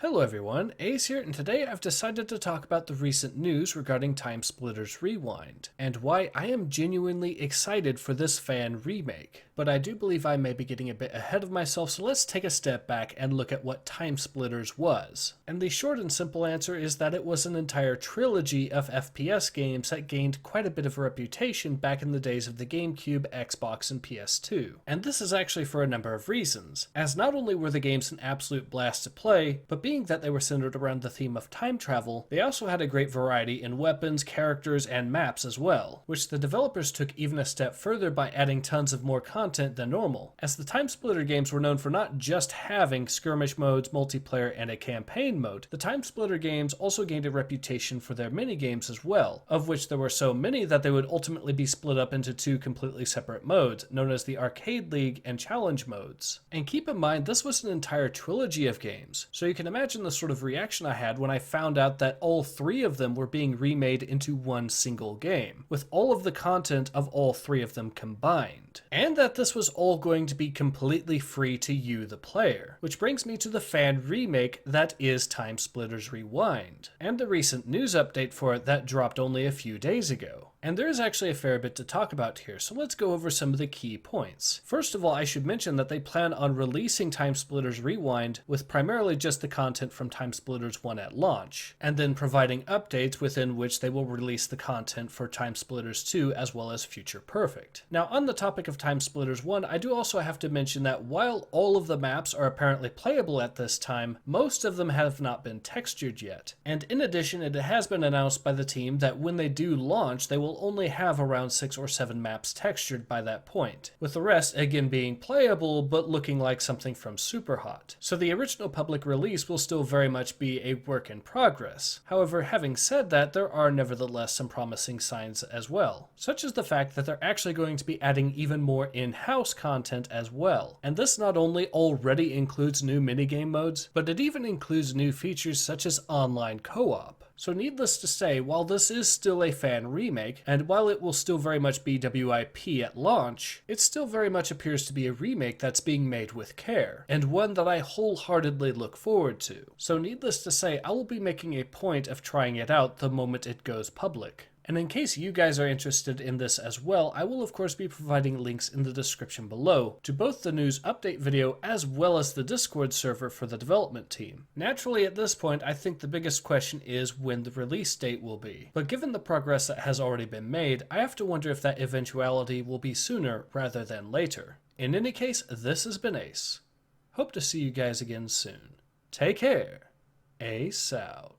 Hello everyone, Ace here, and today I've decided to talk about the recent news regarding TimeSplitters Rewind, and why I am genuinely excited for this fan remake. But I do believe I may be getting a bit ahead of myself, so let's take a step back and look at what TimeSplitters was. And the short and simple answer is that it was an entire trilogy of FPS games that gained quite a bit of a reputation back in the days of the GameCube, Xbox, and PS2. And this is actually for a number of reasons, as not only were the games an absolute blast to play, but being that they were centered around the theme of time travel, they also had a great variety in weapons, characters, and maps as well, which the developers took even a step further by adding tons of more content than normal, as the TimeSplitter games were known for not just having skirmish modes, multiplayer, and a campaign mode. The TimeSplitter games also gained a reputation for their minigames as well, of which there were so many that they would ultimately be split up into two completely separate modes, known as the Arcade League and Challenge modes. And keep in mind, this was an entire trilogy of games, so you can imagine the sort of reaction I had when I found out that all three of them were being remade into one single game, with all of the content of all three of them combined. And that this was all going to be completely free to you, the player. Which brings me to the fan remake that is TimeSplitters Rewind, and the recent news update for it that dropped only a few days ago. And there is actually a fair bit to talk about here, so let's go over some of the key points. First of all, I should mention that they plan on releasing TimeSplitters Rewind with primarily just the content from TimeSplitters 1 at launch, and then providing updates within which they will release the content for TimeSplitters 2 as well as Future Perfect. Now, on the topic of TimeSplitters 1, I do also have to mention that while all of the maps are apparently playable at this time, most of them have not been textured yet. And in addition, it has been announced by the team that when they do launch, they will only have around 6 or 7 maps textured by that point, with the rest again being playable but looking like something from Superhot. So the original public release will still very much be a work in progress. However, having said that, there are nevertheless some promising signs as well, such as the fact that they're actually going to be adding even more in-house content as well. And this not only already includes new minigame modes, but it even includes new features such as online co-op. So needless to say, while this is still a fan remake, and while it will still very much be WIP at launch, it still very much appears to be a remake that's being made with care, and one that I wholeheartedly look forward to. So needless to say, I will be making a point of trying it out the moment it goes public. And in case you guys are interested in this as well, I will of course be providing links in the description below to both the news update video as well as the Discord server for the development team. Naturally, at this point, I think the biggest question is when the release date will be. But given the progress that has already been made, I have to wonder if that eventuality will be sooner rather than later. In any case, this has been Ace. Hope to see you guys again soon. Take care. Ace out.